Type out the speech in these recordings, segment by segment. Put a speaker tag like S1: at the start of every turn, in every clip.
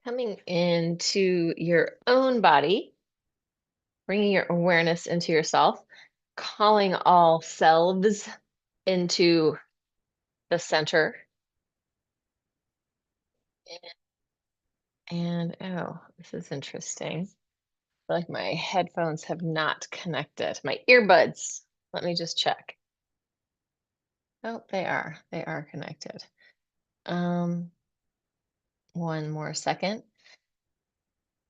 S1: Coming into your own body, bringing your awareness into yourself, calling all selves into the center. And oh, this is interesting. I feel like my headphones have not connected. My earbuds. Let me just check. Oh, they are. They are connected. Um, one more second.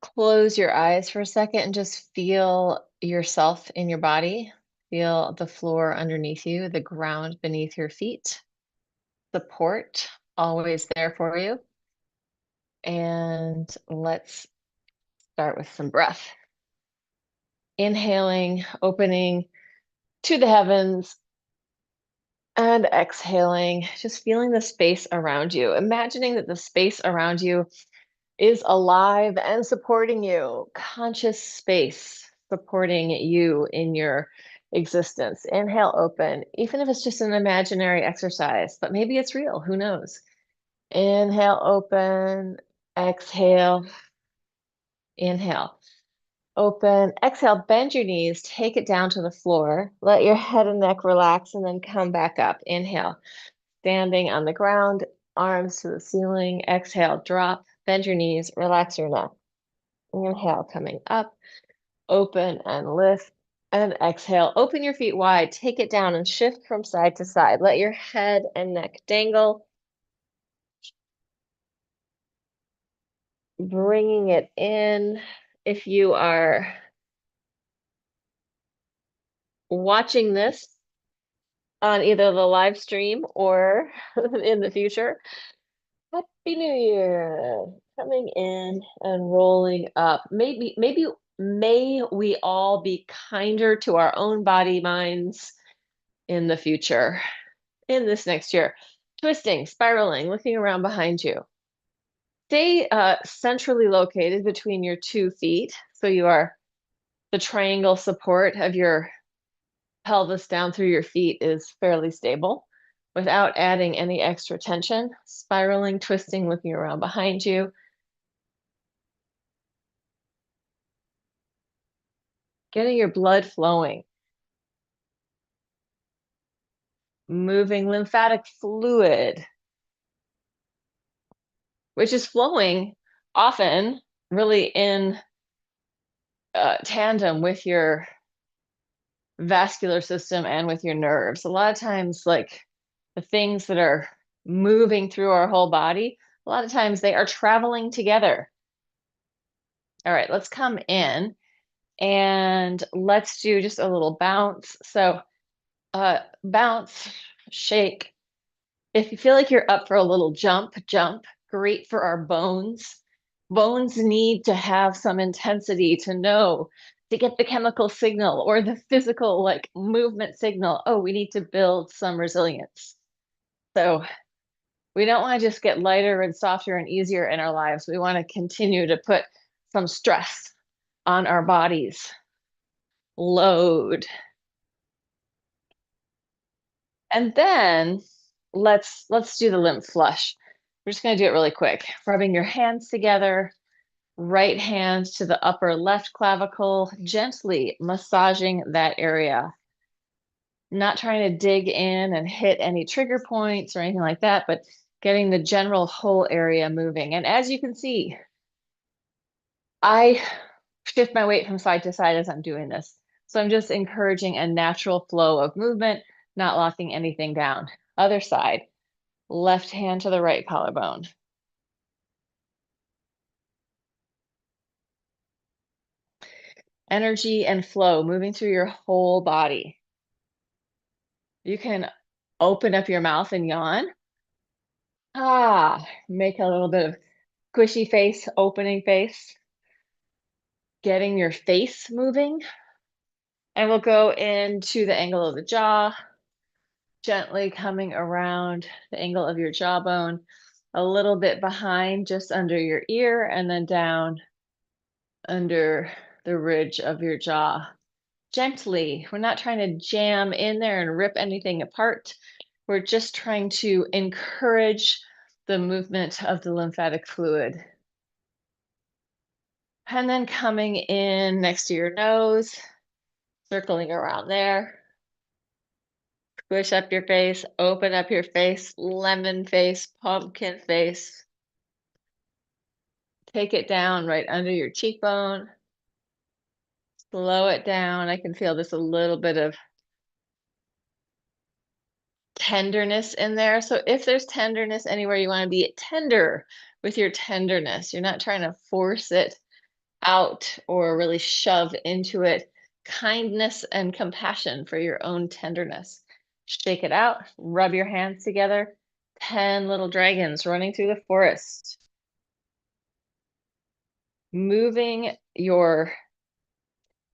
S1: Close your eyes for a second and just feel yourself in your body. Feel the floor underneath you, the ground beneath your feet. Support always there for you. And let's start with some breath. Inhaling, opening to the heavens, and exhaling, just feeling the space around you. Imagining that the space around you is alive and supporting you. Conscious space supporting you in your existence. Inhale, open, even if it's just an imaginary exercise, but maybe it's real. Who knows? Inhale, open, exhale, inhale, open, exhale, bend your knees, take it down to the floor, let your head and neck relax, and then come back up. Inhale, standing on the ground, arms to the ceiling, exhale, drop, bend your knees, relax your neck. Inhale, coming up, open and lift, and exhale, open your feet wide, take it down and shift from side to side. Let your head and neck dangle. Bringing it in. If you are watching this on either the live stream or in the future, Happy New Year. Coming in and rolling up. May we all be kinder to our own body minds in the future, in this next year. Twisting, spiraling, looking around behind you. Stay centrally located between your 2 feet. So you are the triangle support of your pelvis down through your feet is fairly stable without adding any extra tension. Spiraling, twisting, looking around behind you. Getting your blood flowing. Moving lymphatic fluid, which is flowing often really in tandem with your vascular system and with your nerves. A lot of times, like the things that are moving through our whole body, a lot of times they are traveling together. All right, let's come in and let's do just a little bounce. So bounce, shake. If you feel like you're up for a little jump, jump. Great for our bones. Bones need to have some intensity to know, to get the chemical signal or the physical like movement signal. Oh, we need to build some resilience. So we don't want to just get lighter and softer and easier in our lives. We want to continue to put some stress on our bodies. Load. And then let's do the lymph flush. We're just going to do it really quick. Rubbing your hands together, right hand to the upper left clavicle, gently massaging that area. Not trying to dig in and hit any trigger points or anything like that, but getting the general whole area moving. And as you can see, I shift my weight from side to side as I'm doing this. So I'm just encouraging a natural flow of movement, not locking anything down. Other side, left hand to the right collarbone. Energy and flow moving through your whole body. You can open up your mouth and yawn. Make a little bit of squishy face, opening face. Getting your face moving. And we'll go into the angle of the jaw, gently coming around the angle of your jawbone, a little bit behind, just under your ear, and then down under the ridge of your jaw. Gently. We're not trying to jam in there and rip anything apart. We're just trying to encourage the movement of the lymphatic fluid. And then coming in next to your nose, circling around there. Squish up your face, open up your face, lemon face, pumpkin face. Take it down right under your cheekbone. Slow it down. I can feel just a little bit of tenderness in there. So if there's tenderness anywhere, you want to be tender with your tenderness. You're not trying to force it out or really shove into it. Kindness and compassion for your own tenderness. Shake it out, rub your hands together. 10 little dragons running through the forest. Moving your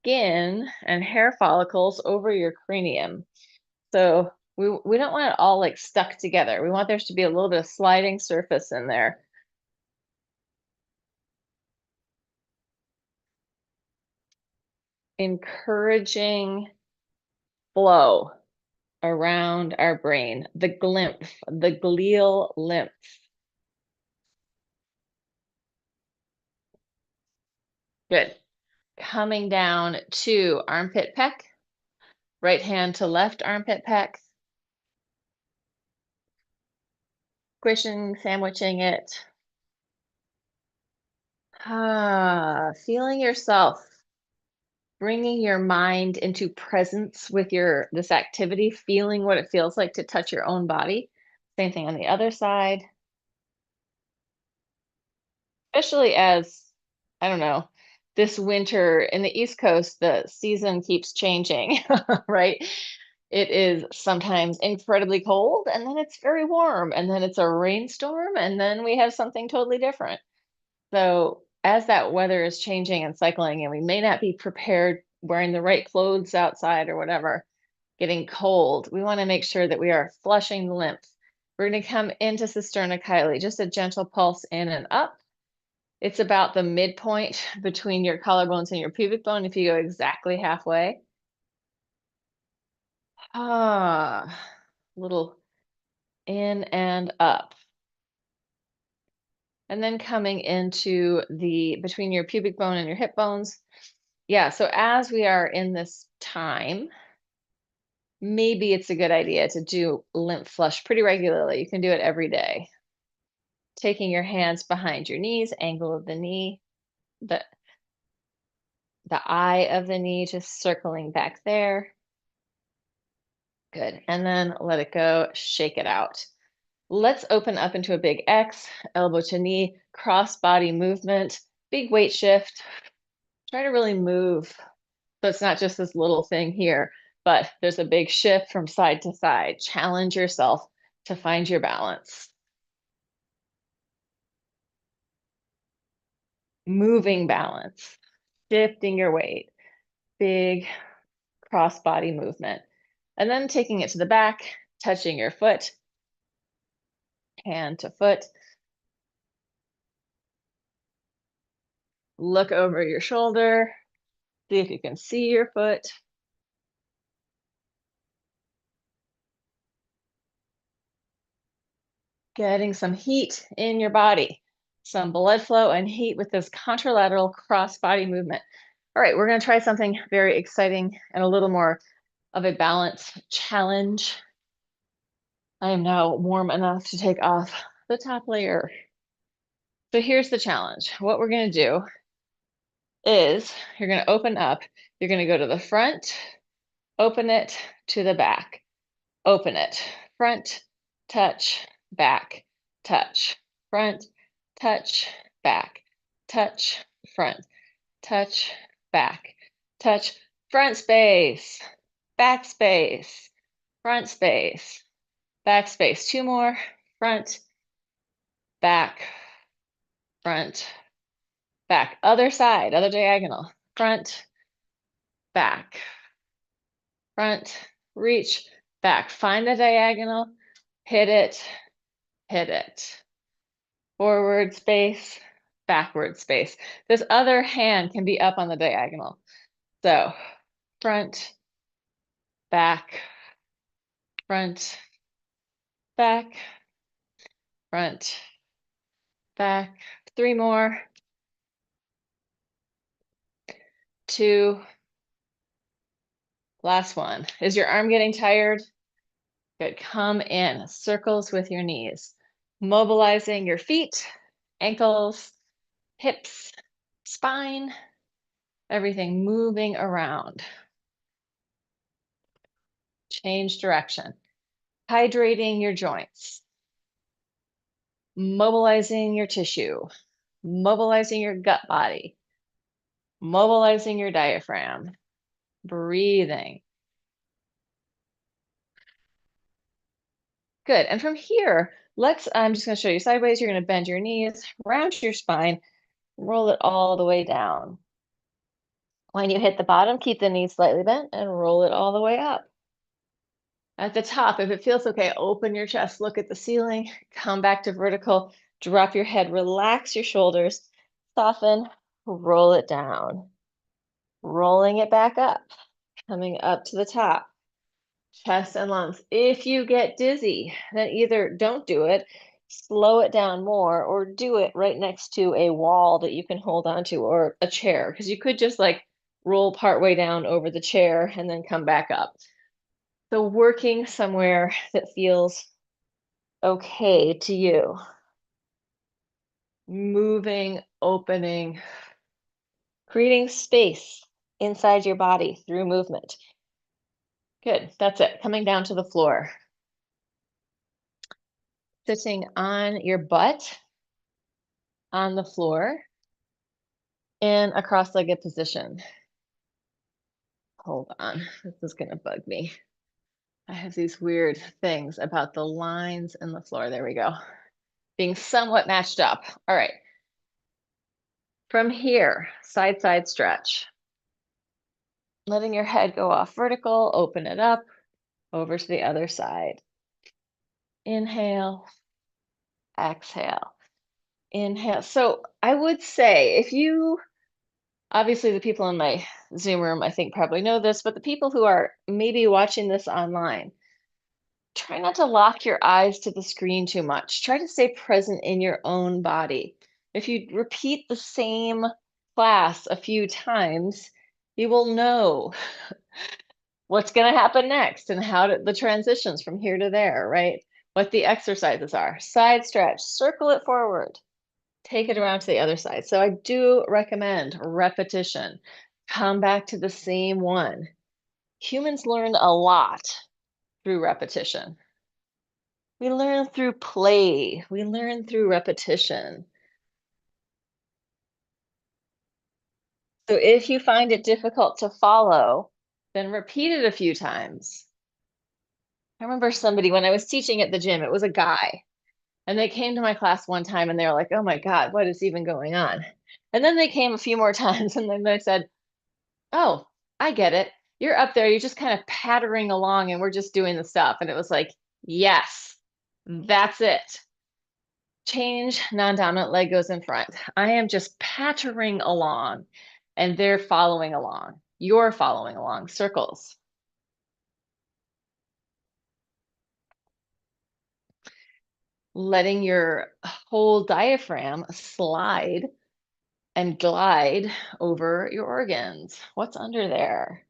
S1: skin and hair follicles over your cranium. So we don't want it all like stuck together. We want there to be a little bit of sliding surface in there. Encouraging flow around our brain, the glymph, the glial lymph. Good. Coming down to armpit peck, right hand to left armpit peck, squishing, sandwiching it. Feeling yourself, bringing your mind into presence with this activity, feeling what it feels like to touch your own body. Same thing on the other side. Especially as, I don't know, this winter in the East Coast, the season keeps changing, right? It is sometimes incredibly cold, and then it's very warm, and then it's a rainstorm, and then we have something totally different. So as that weather is changing and cycling, and we may not be prepared wearing the right clothes outside or whatever, getting cold, we want to make sure that we are flushing the lymph. We're going to come into Cisterna just a gentle pulse in and up. It's about the midpoint between your collarbones and your pubic bone if you go exactly halfway. Little in and up. And then coming into between your pubic bone and your hip bones. Yeah, so as we are in this time, maybe it's a good idea to do lymph flush pretty regularly. You can do it every day. Taking your hands behind your knees, angle of the knee, the eye of the knee, just circling back there. Good. And then let it go, shake it out. Let's open up into a big X, elbow to knee, cross body movement, big weight shift. Try to really move. So it's not just this little thing here, but there's a big shift from side to side. Challenge yourself to find your balance. Moving balance, shifting your weight, big cross body movement. And then taking it to the back, touching your foot, hand to foot. Look over your shoulder, see if you can see your foot. Getting some heat in your body, some blood flow and heat with this contralateral cross body movement. All right, we're going to try something very exciting and a little more of a balance challenge. I am now warm enough to take off the top layer. So here's the challenge. What we're going to do is you're going to open up. You're going to go to the front, open it to the back, open it, front, touch, back, touch, front, touch, back, touch, front, touch, back, touch, front space, back space, front space, back space. Two more, front, back, front, back. Other side, other diagonal, front, back, front, reach, back. Find the diagonal, hit it, hit it. Forward space, backward space. This other hand can be up on the diagonal. So front, back, front, back, front, back. Three more. 2. Last one. Is your arm getting tired? Good. Come in. Circles with your knees. Mobilizing your feet, ankles, hips, spine, everything moving around. Change direction. Hydrating your joints. Mobilizing your tissue. Mobilizing your gut body. Mobilizing your diaphragm. Breathing. Good. And from here, I'm just going to show you sideways. You're going to bend your knees, round your spine, roll it all the way down. When you hit the bottom, keep the knees slightly bent and roll it all the way up. At the top, if it feels okay, open your chest, look at the ceiling, come back to vertical, drop your head, relax your shoulders, soften, roll it down, rolling it back up, coming up to the top. Chest and lungs. If you get dizzy, then either don't do it, slow it down more, or do it right next to a wall that you can hold onto or a chair, because you could just like roll partway down over the chair and then come back up. So working somewhere that feels okay to you. Moving, opening, creating space inside your body through movement. Good, that's it. Coming down to the floor. Sitting on your butt on the floor in a cross-legged position. Hold on, this is gonna bug me. I have these weird things about the lines in the floor. There we go. Being somewhat matched up. All right. From here, side stretch. Letting your head go off vertical, open it up, over to the other side. Inhale, exhale, inhale. So I would say if you, obviously the people in my Zoom room, I think probably know this, but the people who are maybe watching this online, try not to lock your eyes to the screen too much. Try to stay present in your own body. If you repeat the same class a few times, you will know what's going to happen next and the transitions from here to there, right? What the exercises are. Side stretch, circle it forward, take it around to the other side. So I do recommend repetition. Come back to the same one. Humans learn a lot through repetition. We learn through play. We learn through repetition. So if you find it difficult to follow, then repeat it a few times. I remember somebody, when I was teaching at the gym, it was a guy, and they came to my class one time and they were like, oh my God, what is even going on? And then they came a few more times and then they said, oh, I get it. You're up there, you're just kind of pattering along and we're just doing the stuff. And it was like, yes, that's it. Change, non-dominant leg goes in front. I am just pattering along and they're following along. You're following along, circles. Letting your whole diaphragm slide and glide over your organs. What's under there?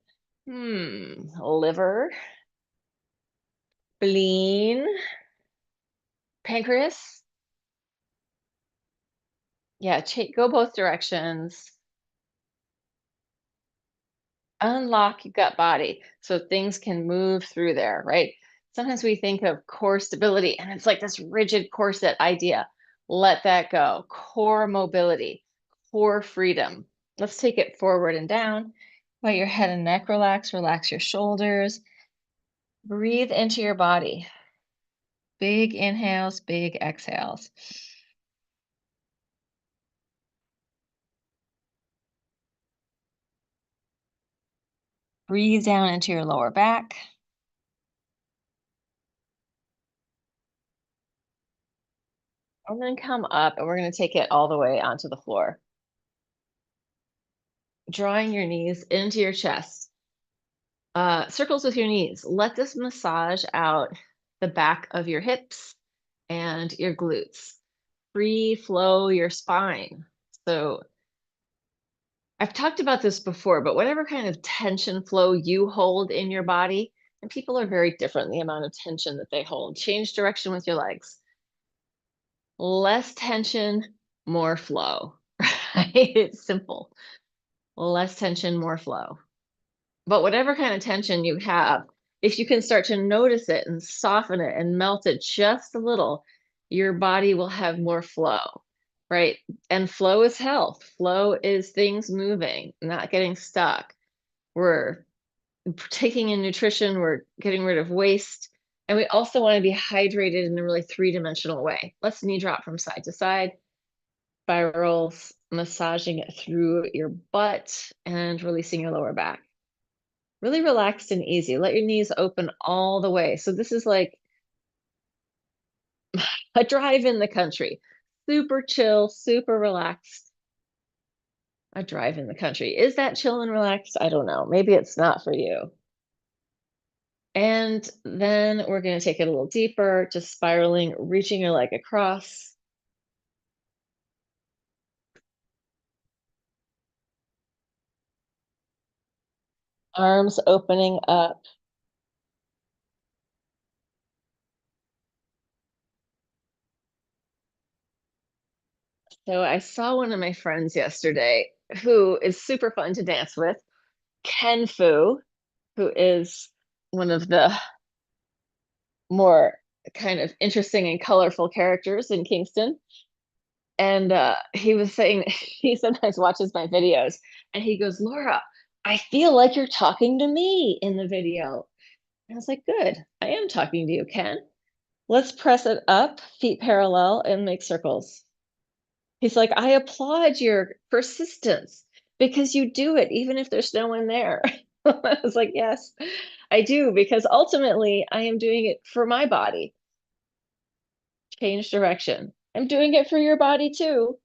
S1: Liver, spleen, pancreas. Yeah, go both directions. Unlock your gut body so things can move through there, right? Sometimes we think of core stability and it's like this rigid corset idea. Let that go. Core mobility, core freedom. Let's take it forward and down. Let your head and neck relax, relax your shoulders. Breathe into your body. Big inhales, big exhales. Breathe down into your lower back. And then come up, and we're going to take it all the way onto the floor. Drawing your knees into your chest. Circles with your knees. Let this massage out the back of your hips and your glutes. Free flow your spine. So I've talked about this before, but whatever kind of tension flow you hold in your body, and people are very different, the amount of tension that they hold. Change direction with your legs. Less tension, more flow, right? It's simple. Less tension, more flow. But whatever kind of tension you have, if you can start to notice it and soften it and melt it just a little, your body will have more flow, right? And flow is health. Flow is things moving, not getting stuck. We're taking in nutrition, we're getting rid of waste, and we also want to be hydrated in a really three-dimensional way. Let's knee drop from side to side, spirals, massaging it through your butt and releasing your lower back. Really relaxed and easy. Let your knees open all the way. So this is like a drive in the country. Super chill, super relaxed. A drive in the country. Is that chill and relaxed? I don't know. Maybe it's not for you. And then we're going to take it a little deeper, just spiraling, reaching your leg across. Arms opening up. So I saw one of my friends yesterday who is super fun to dance with, Ken Fu, who is one of the more kind of interesting and colorful characters in Kingston. And he was saying he sometimes watches my videos and he goes, Laura, I feel like you're talking to me in the video. And I was like, good, I am talking to you, Ken. Let's press it up, feet parallel, and make circles. He's like, I applaud your persistence because you do it even if there's no one there. I was like, yes, I do, because ultimately I am doing it for my body. Change direction. I'm doing it for your body too,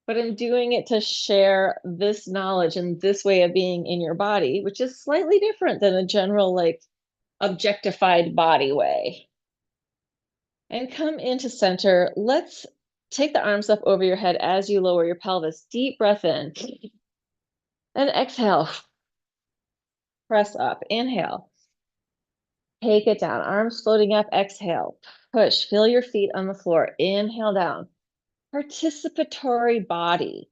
S1: but I'm doing it to share this knowledge and this way of being in your body, which is slightly different than a general, like, objectified body way. And come into center. Let's take the arms up over your head as you lower your pelvis. Deep breath in and exhale. Press up. Inhale. Take it down. Arms floating up. Exhale. Push. Feel your feet on the floor. Inhale down. Participatory body.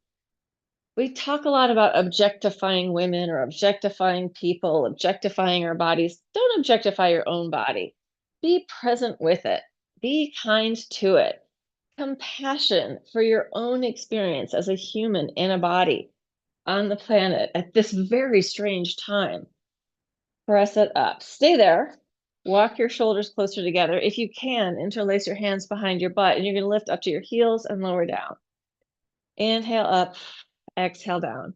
S1: We talk a lot about objectifying women or objectifying people, objectifying our bodies. Don't objectify your own body. Be present with it. Be kind to it. Compassion for your own experience as a human in a body on the planet at this very strange time. Press it up. Stay there. Walk your shoulders closer together. If you can, interlace your hands behind your butt, and you're going to lift up to your heels and lower down. Inhale up, exhale down.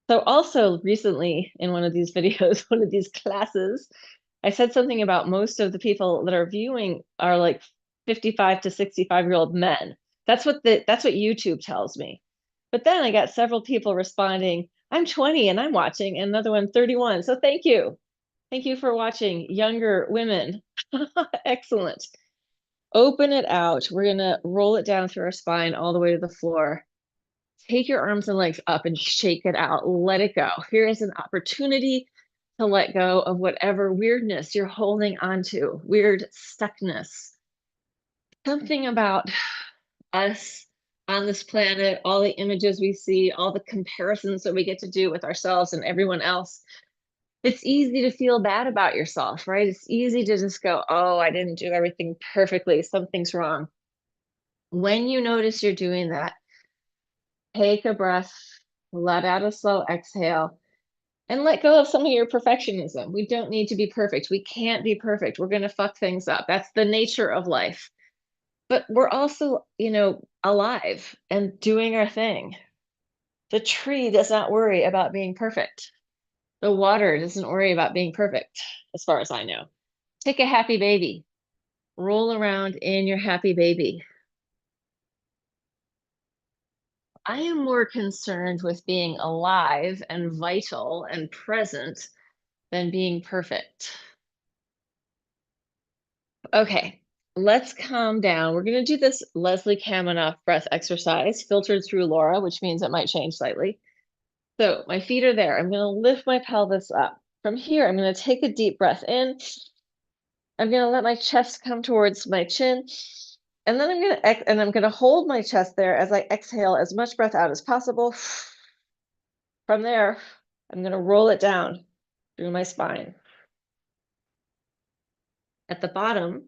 S1: So also recently in one of these videos, one of these classes, I said something about most of the people that are viewing are like 55 to 65-year-old men. That's what YouTube tells me. But then I got several people responding, I'm 20 and I'm watching, and another one 31. So thank you. Thank you for watching, younger women. Excellent. Open it out. We're going to roll it down through our spine all the way to the floor. Take your arms and legs up and shake it out. Let it go. Here is an opportunity to let go of whatever weirdness you're holding onto, weird stuckness. Something about us on this planet, all the images we see, all the comparisons that we get to do with ourselves and everyone else. It's easy to feel bad about yourself, right? It's easy to just go, oh, I didn't do everything perfectly. Something's wrong. When you notice you're doing that, take a breath, let out a slow exhale, and let go of some of your perfectionism. We don't need to be perfect. We can't be perfect. We're going to fuck things up. That's the nature of life. But we're also, alive and doing our thing. The tree does not worry about being perfect. The water doesn't worry about being perfect, as far as I know. Take a happy baby. Roll around in your happy baby. I am more concerned with being alive and vital and present than being perfect. Okay, let's calm down. We're going to do this Leslie Kaminoff breath exercise filtered through Laura, which means it might change slightly. So my feet are there. I'm going to lift my pelvis up. From here, I'm going to take a deep breath in. I'm going to let my chest come towards my chin. And then I'm going to hold my chest there as I exhale as much breath out as possible. From there, I'm going to roll it down through my spine. At the bottom,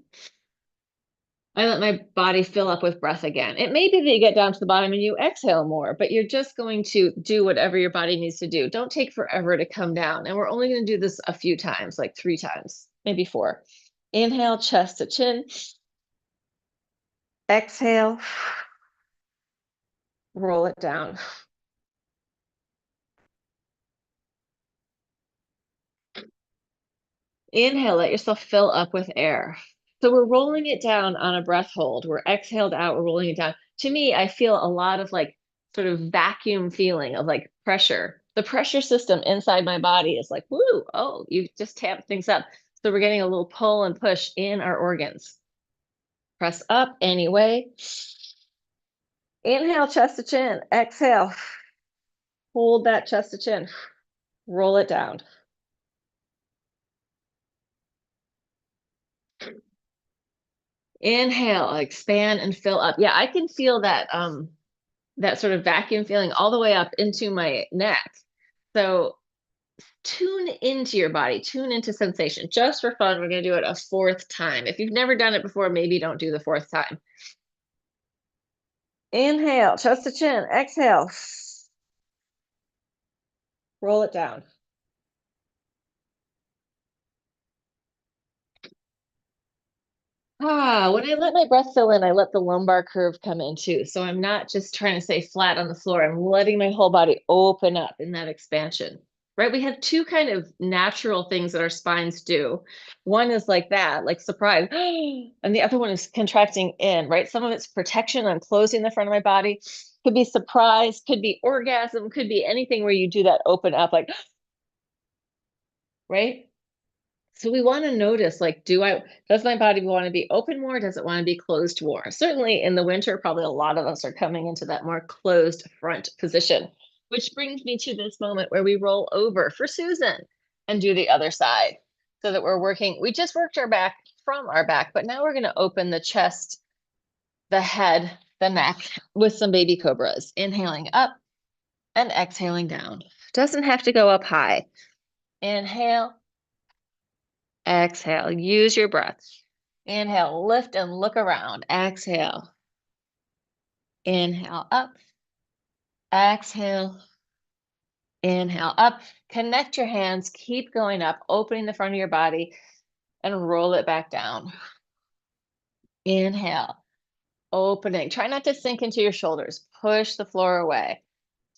S1: I let my body fill up with breath again. It may be that you get down to the bottom and you exhale more, but you're just going to do whatever your body needs to do. Don't take forever to come down. And we're only going to do this a few times, like 3 times, maybe 4. Inhale, chest to chin. Exhale, roll it down. Inhale, let yourself fill up with air. So we're rolling it down on a breath hold. We're exhaled out, we're rolling it down. To me, I feel a lot of like sort of vacuum feeling of like pressure. The pressure system inside my body is like, woo, oh, you just tap things up. So we're getting a little pull and push in our organs. Press up anyway. Inhale, chest to chin. Exhale. Hold that chest to chin. Roll it down. Inhale, expand and fill up. Yeah, I can feel that sort of vacuum feeling all the way up into my neck. So tune into your body, tune into sensation. Just for fun, we're going to do it a 4th time. If you've never done it before, maybe don't do the 4th time. Inhale, chest to chin. Exhale. Roll it down. When I let my breath fill in, I let the lumbar curve come in too. So I'm not just trying to stay flat on the floor. I'm letting my whole body open up in that expansion, right? We have 2 kind of natural things that our spines do. One is like that, like surprise, and the other one is contracting in, right? Some of it's protection. I'm closing the front of my body. Could be surprise, could be orgasm, could be anything where you do that open up, like, right? So we want to notice, like, does my body want to be open more? Does it want to be closed more? Certainly in the winter, probably a lot of us are coming into that more closed front position, which brings me to this moment where we roll over for Susan and do the other side so that we just worked our back from our back, but now we're going to open the chest, the head, the neck with some baby cobras, inhaling up and exhaling down. Doesn't have to go up high. Inhale. Exhale, use your breath. Inhale, lift and look around. Exhale. Inhale up. Exhale. Inhale up. Connect your hands. Keep going up, opening the front of your body and roll it back down. Inhale. Opening. Try not to sink into your shoulders. Push the floor away.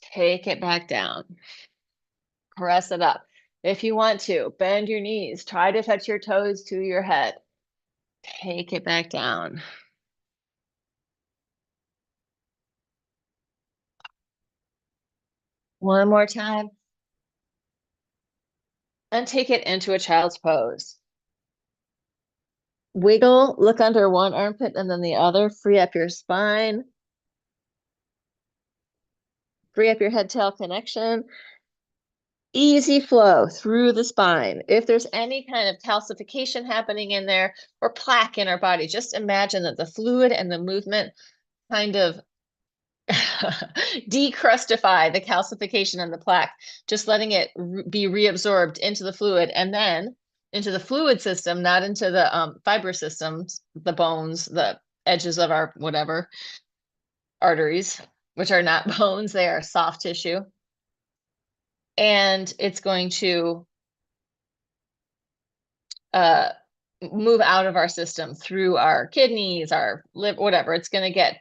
S1: Take it back down. Press it up. If you want to, bend your knees. Try to touch your toes to your head. Take it back down. One more time. And take it into a child's pose. Wiggle, look under one armpit and then the other. Free up your spine. Free up your head-tail connection. Easy flow through the spine. If there's any kind of calcification happening in there or plaque in our body, just imagine that the fluid and the movement kind of decrustify the calcification and the plaque, just letting it be reabsorbed into the fluid and then into the fluid system, not into the fiber systems, the bones, the edges of our whatever arteries, which are not bones, they are soft tissue. And it's going to move out of our system through our kidneys, our liver, whatever. It's going to get,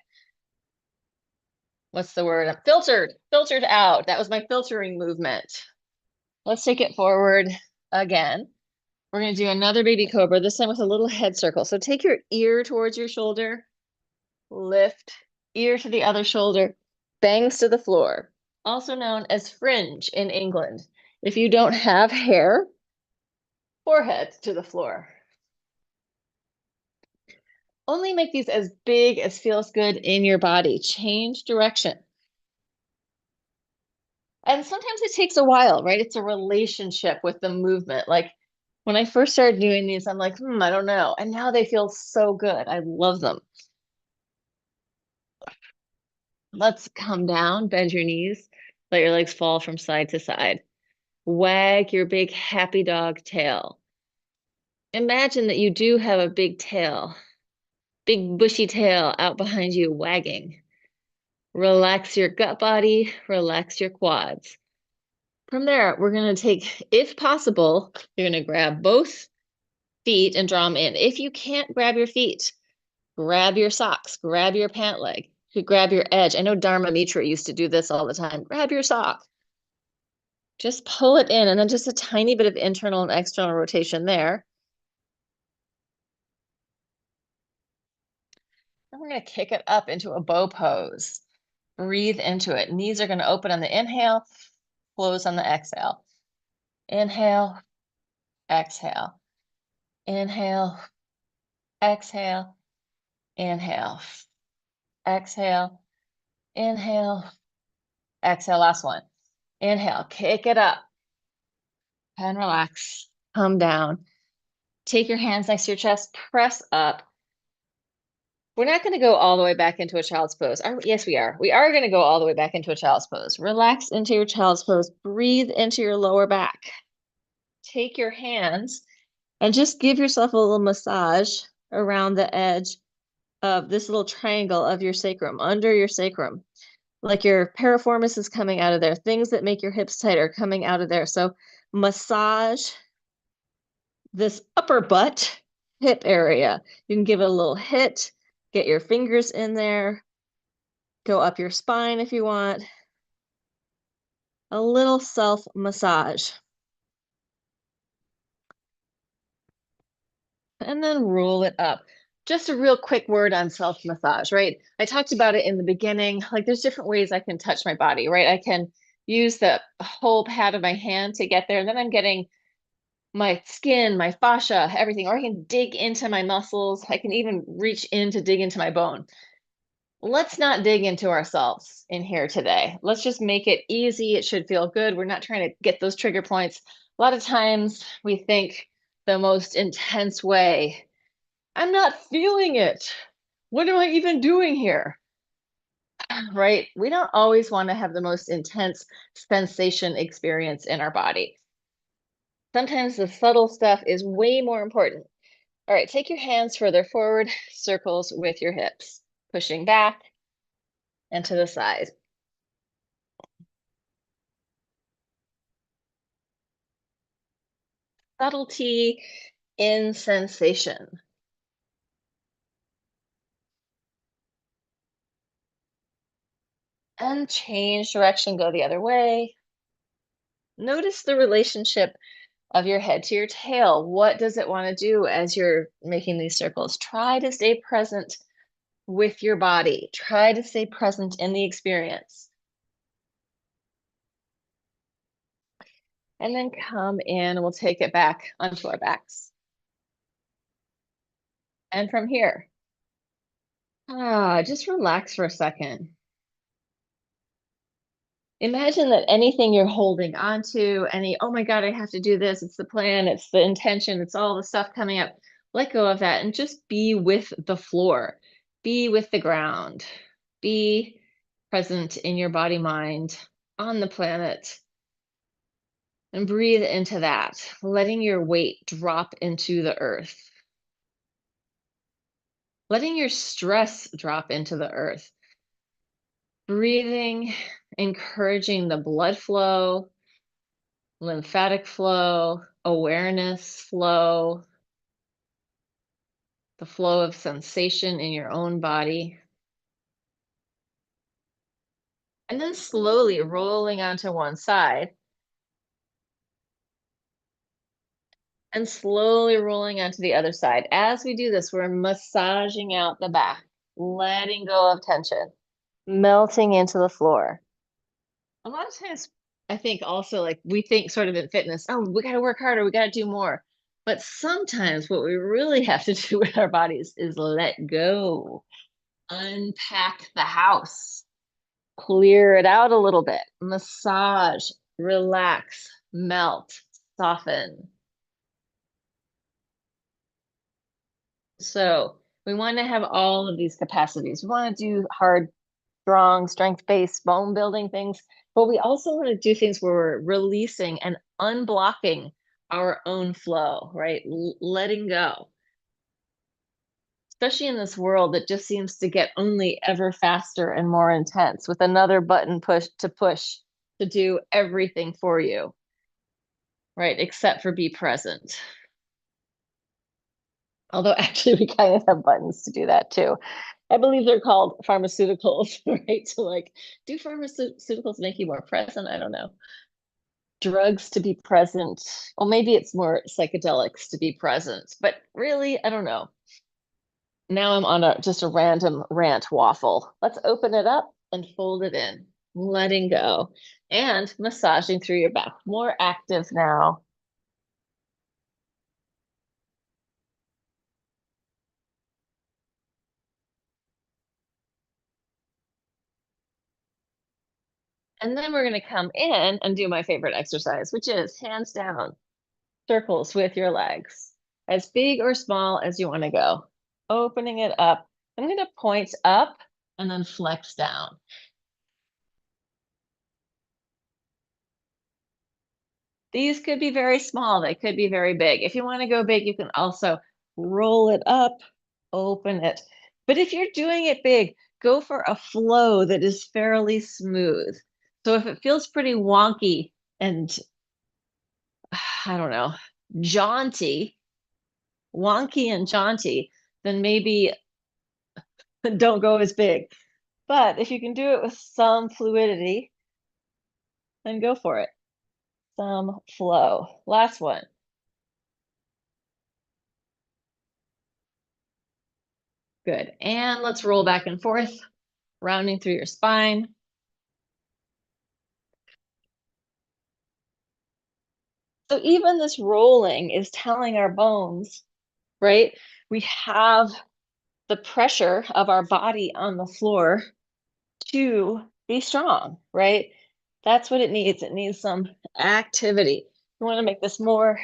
S1: what's the word? Filtered out. That was my filtering movement. Let's take it forward again. We're going to do another baby cobra, this time with a little head circle. So take your ear towards your shoulder, lift, ear to the other shoulder, bangs to the floor, also known as fringe in England. If you don't have hair, forehead to the floor. Only make these as big as feels good in your body. Change direction. And sometimes it takes a while, right? It's a relationship with the movement. Like when I first started doing these, I'm like, I don't know. And now they feel so good. I love them. Let's come down, bend your knees, let your legs fall from side to side. Wag your big happy dog tail. Imagine that you do have a big tail, big bushy tail out behind you wagging. Relax your gut body, relax your quads. From there, we're going to take, if possible, you're going to grab both feet and draw them in. If you can't grab your feet, grab your socks, grab your pant leg, you could grab your edge. I know Dharma Mitra used to do this all the time. Grab your sock. Just pull it in, and then just a tiny bit of internal and external rotation there. And we're going to kick it up into a bow pose. Breathe into it. Knees are going to open on the inhale, close on the exhale. Inhale, exhale. Inhale, exhale. Inhale, exhale. Inhale, exhale. Last one. Inhale, kick it up and relax. Come down. Take your hands next to your chest, press up. We're not going to go all the way back into a child's pose. Yes, we are. We are going to go all the way back into a child's pose. Relax into your child's pose. Breathe into your lower back. Take your hands and just give yourself a little massage around the edge of this little triangle of your sacrum, under your sacrum. Like your piriformis is coming out of there. Things that make your hips tight are coming out of there. So massage this upper butt hip area. You can give it a little hit, get your fingers in there, go up your spine if you want. A little self massage. And then roll it up. Just a real quick word on self massage, right? I talked about it in the beginning. Like there's different ways I can touch my body, right? I can use the whole pad of my hand to get there. And then I'm getting my skin, my fascia, everything, or I can dig into my muscles. I can even reach in to dig into my bone. Let's not dig into ourselves in here today. Let's just make it easy. It should feel good. We're not trying to get those trigger points. A lot of times we think the most intense way, I'm not feeling it. What am I even doing here? Right? We don't always want to have the most intense sensation experience in our body. Sometimes the subtle stuff is way more important. All right, take your hands further forward, circles with your hips, pushing back and to the side. Subtlety in sensation. And change direction, go the other way. Notice the relationship of your head to your tail. What does it want to do as you're making these circles? Try to stay present with your body. Try to stay present in the experience. And then come in, we'll take it back onto our backs. And from here, just relax for a second. Imagine that anything you're holding onto, oh my God, I have to do this. It's the plan, it's the intention, it's all the stuff coming up. Let go of that and just be with the floor, be with the ground, be present in your body, mind, on the planet, and breathe into that, letting your weight drop into the earth, letting your stress drop into the earth. Breathing, encouraging the blood flow, lymphatic flow, awareness flow, the flow of sensation in your own body. And then slowly rolling onto one side and slowly rolling onto the other side. As we do this, we're massaging out the back, letting go of tension, melting into the floor. A lot of times, I think also like we think sort of in fitness, oh, we got to work harder, we got to do more. But sometimes what we really have to do with our bodies is let go, unpack the house, Clear it out a little bit. Massage, relax, melt, soften. So we want to have all of these capacities. We want to do hard, strong, strength-based bone building things, but we also want to do things where we're releasing and unblocking our own flow, right? Letting go. Especially in this world that just seems to get only ever faster and more intense with another button push to do everything for you, right? Except for be present. Although actually we kind of have buttons to do that too. I believe they're called pharmaceuticals, right? To like, do pharmaceuticals make you more present? I don't know. Drugs to be present. Well, maybe it's more psychedelics to be present, but really, I don't know. Now I'm on just a random rant waffle. Let's open it up and fold it in, letting go and massaging through your back. More active now. And then we're going to come in and do my favorite exercise, which is hands down, circles with your legs, as big or small as you want to go. Opening it up. I'm going to point up and then flex down. These could be very small. They could be very big. If you want to go big, you can also roll it up, open it. But if you're doing it big, go for a flow that is fairly smooth. So if it feels pretty wonky and I don't know, jaunty, wonky and jaunty, then maybe don't go as big. But if you can do it with some fluidity, then go for it. Some flow. Last one. Good. And let's roll back and forth, rounding through your spine. So even this rolling is telling our bones, right? We have the pressure of our body on the floor to be strong, right? That's what it needs. It needs some activity. You want to make this more,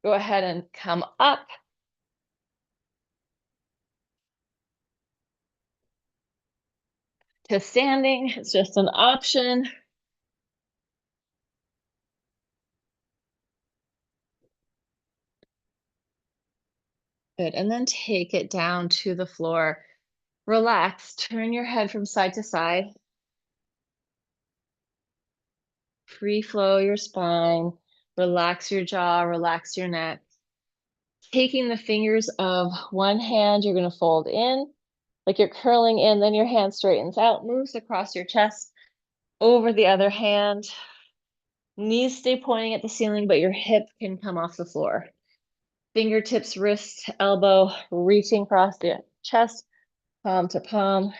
S1: go ahead and come up to standing. It's just an option. Good. And then take it down to the floor. Relax. Turn your head from side to side. Free flow your spine. Relax your jaw. Relax your neck. Taking the fingers of one hand, you're going to fold in like you're curling in, then your hand straightens out, moves across your chest over the other hand. Knees stay pointing at the ceiling, but your hip can come off the floor. Fingertips, wrist, elbow, reaching across the chest, palm to palm.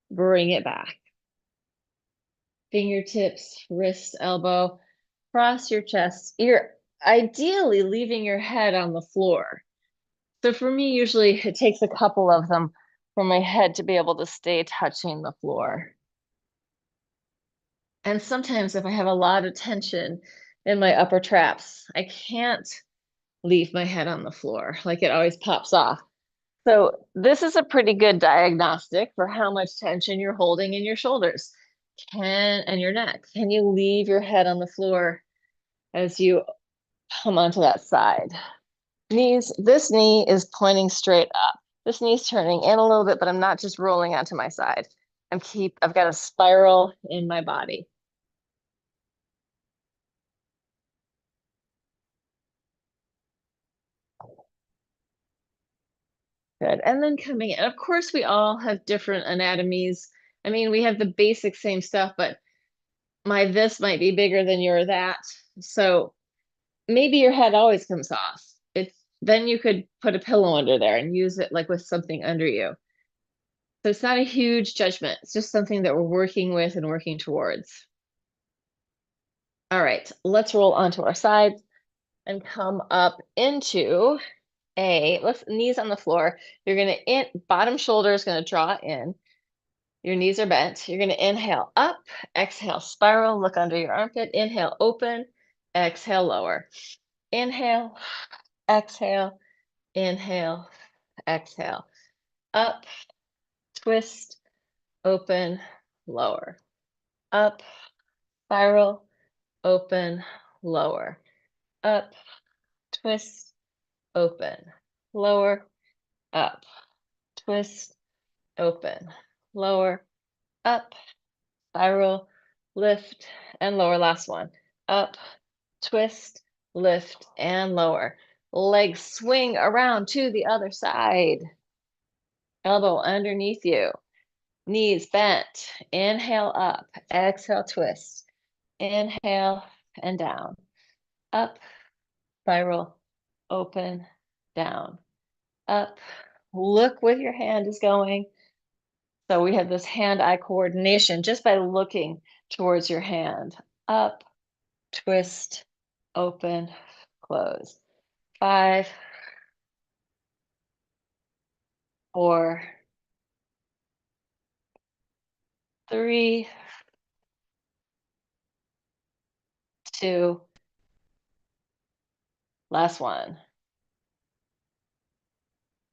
S1: Bring it back. Fingertips, wrist, elbow, cross your chest. You're ideally leaving your head on the floor. So for me, usually it takes a couple of them for my head to be able to stay touching the floor. And sometimes if I have a lot of tension in my upper traps, I can't leave my head on the floor. Like it always pops off. So this is a pretty good diagnostic for how much tension you're holding in your shoulders and your neck. Can you leave your head on the floor as you come onto that side? Knees, this knee is pointing straight up. This knee's turning in a little bit, but I'm not just rolling onto my side. I've got a spiral in my body. Good. And then coming in, of course, we all have different anatomies. I mean, we have the basic same stuff, but my this might be bigger than your that. So maybe your head always comes off. It's then you could put a pillow under there and use it like with something under you. So it's not a huge judgment. It's just something that we're working with and working towards. All right, let's roll onto our sides and come up into let's knees on the floor. You're gonna bottom shoulder is gonna draw in. Your knees are bent. You're going to inhale up, exhale, spiral, look under your armpit. Inhale, open, exhale, lower. Inhale, exhale, inhale, exhale. Up, twist, open, lower. Up, spiral, open, lower. Up, twist, open, lower. Up, twist, open, lower. Up, spiral, lift, and lower. Last one. Up, twist, lift, and lower. Legs swing around to the other side. Elbow underneath you. Knees bent. Inhale up. Exhale, twist. Inhale and down. Up, spiral, open, down. Up. Look where your hand is going. So we have this hand-eye coordination just by looking towards your hand. Up, twist, open, close. 5, 4, 3, 2, last one.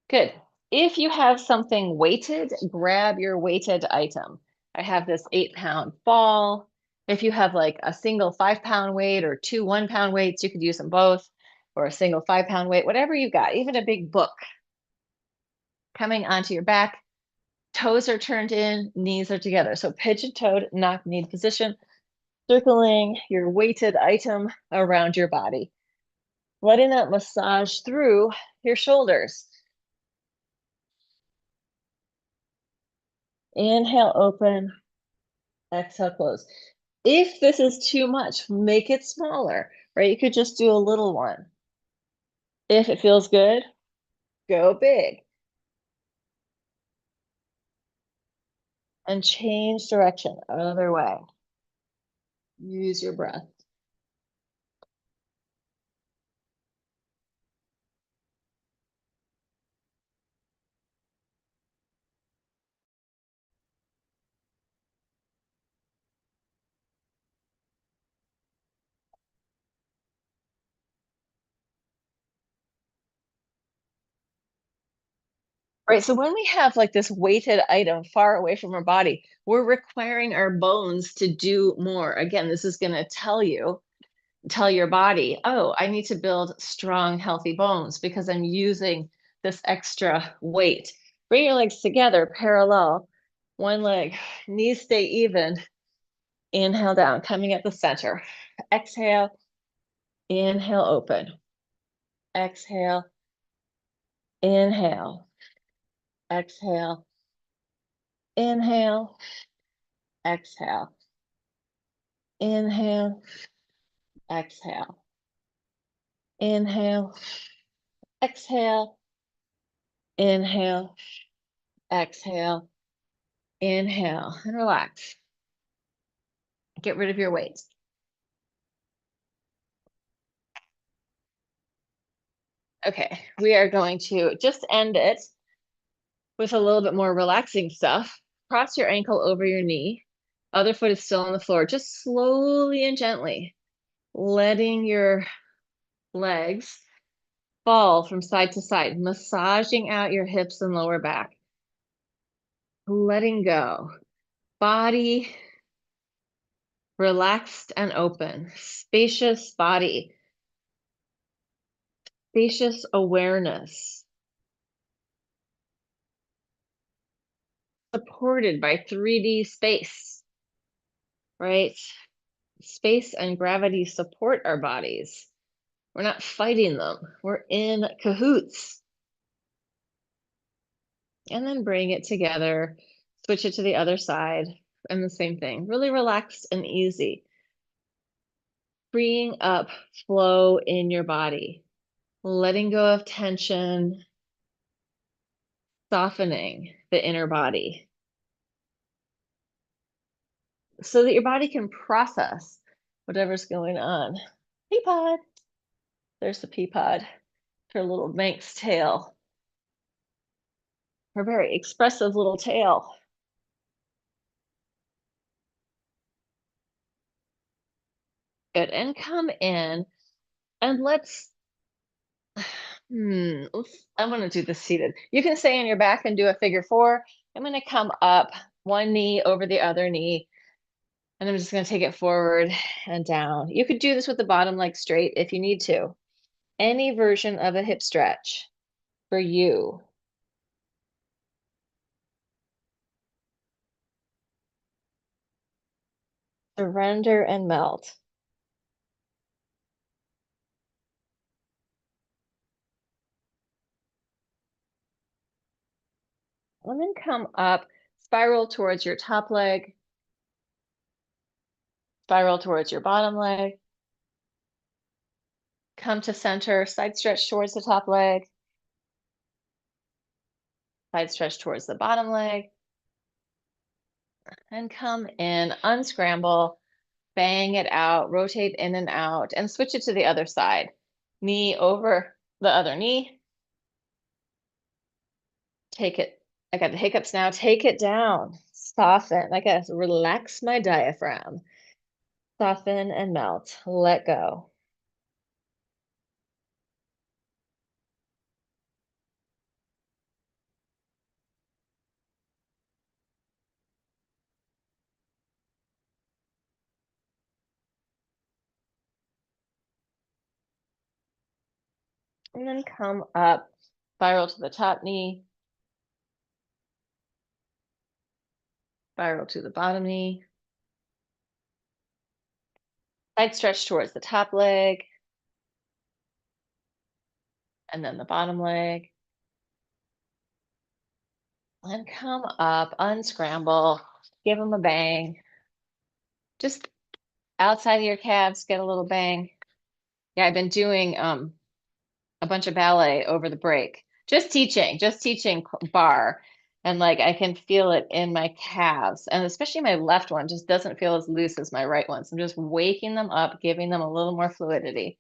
S1: Good. If you have something weighted, grab your weighted item. I have this 8-pound ball. If you have like a single 5-pound weight or 2 1-pound weights, you could use them both, or a single 5-pound weight, whatever you got, even a big book. Coming onto your back, toes are turned in, knees are together. So pigeon-toed, knock-knee position, circling your weighted item around your body. Letting that massage through your shoulders. Inhale, open. Exhale, close. If this is too much, make it smaller, right? You could just do a little one. If it feels good, go big. And change direction, other way. Use your breath. Right, so when we have like this weighted item far away from our body, we're requiring our bones to do more. Again, this is going to tell your body, oh, I need to build strong, healthy bones because I'm using this extra weight. Bring your legs together, parallel. One leg, knees stay even. Inhale down, coming at the center. Exhale, inhale, open. Exhale, inhale. Exhale, inhale, exhale. Inhale, exhale. Inhale, exhale. Inhale, exhale. Inhale, and relax. Get rid of your weight. Okay, we are going to just end it with a little bit more relaxing stuff. Cross your ankle over your knee. Other foot is still on the floor. Just slowly and gently letting your legs fall from side to side, massaging out your hips and lower back. Letting go. Body relaxed and open. Spacious body. Spacious awareness. Supported by 3D space, right? Space and gravity support our bodies. We're not fighting them. We're in cahoots. And then bring it together, switch it to the other side, and the same thing. Really relaxed and easy. Freeing up flow in your body. Letting go of tension, softening the inner body. So that your body can process whatever's going on. Pea pod. There's the pea pod. Her little Manx tail. Her very expressive little tail. Good. And come in and I want to do this seated. You can stay on your back and do a figure four. I'm going to come up, one knee over the other knee, and I'm just going to take it forward and down. You could do this with the bottom leg straight if you need to. Any version of a hip stretch for you. Surrender and melt. And then come up, spiral towards your top leg, spiral towards your bottom leg. Come to center, side stretch towards the top leg, side stretch towards the bottom leg, and come in, unscramble, bang it out, rotate in and out, and switch it to the other side. Knee over the other knee. Take it. I got the hiccups now. Take it down. Soften. I gotta relax my diaphragm. Soften and melt. Let go. And then come up, spiral to the top knee, spiral to the bottom knee, side stretch towards the top leg, and then the bottom leg. And come up, unscramble, give them a bang. Just outside of your calves, get a little bang. Yeah, I've been doing a bunch of ballet over the break. Just teaching bar. And like I can feel it in my calves. And especially my left one just doesn't feel as loose as my right one. So I'm just waking them up, giving them a little more fluidity.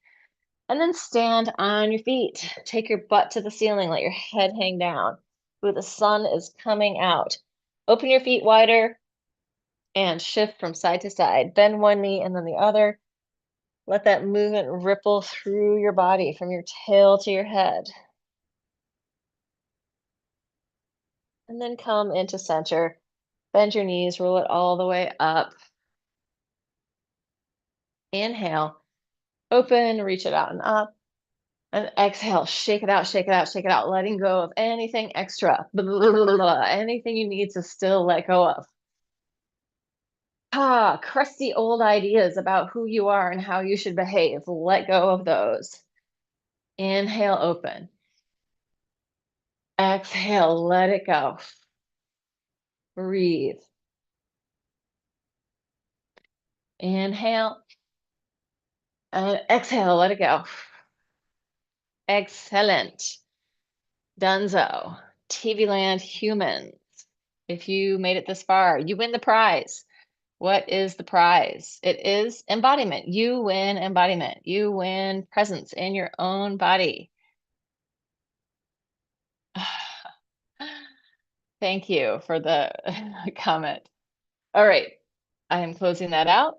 S1: And then stand on your feet. Take your butt to the ceiling, let your head hang down. Ooh, the sun is coming out. Open your feet wider and shift from side to side. Bend one knee and then the other. Let that movement ripple through your body from your tail to your head. And then come into center. Bend your knees, roll it all the way up. Inhale, open, reach it out and up. And exhale, shake it out, shake it out, shake it out, letting go of anything extra, anything you need to still let go of. Crusty old ideas about who you are and how you should behave. Let go of those. Inhale, open. Exhale, let it go. Breathe. Inhale and exhale, let it go. Excellent. Dunzo. TV Land humans. If you made it this far, you win the prize. What is the prize? It is embodiment. You win embodiment. You win presence in your own body. Thank you for the comment. All right, I am closing that out.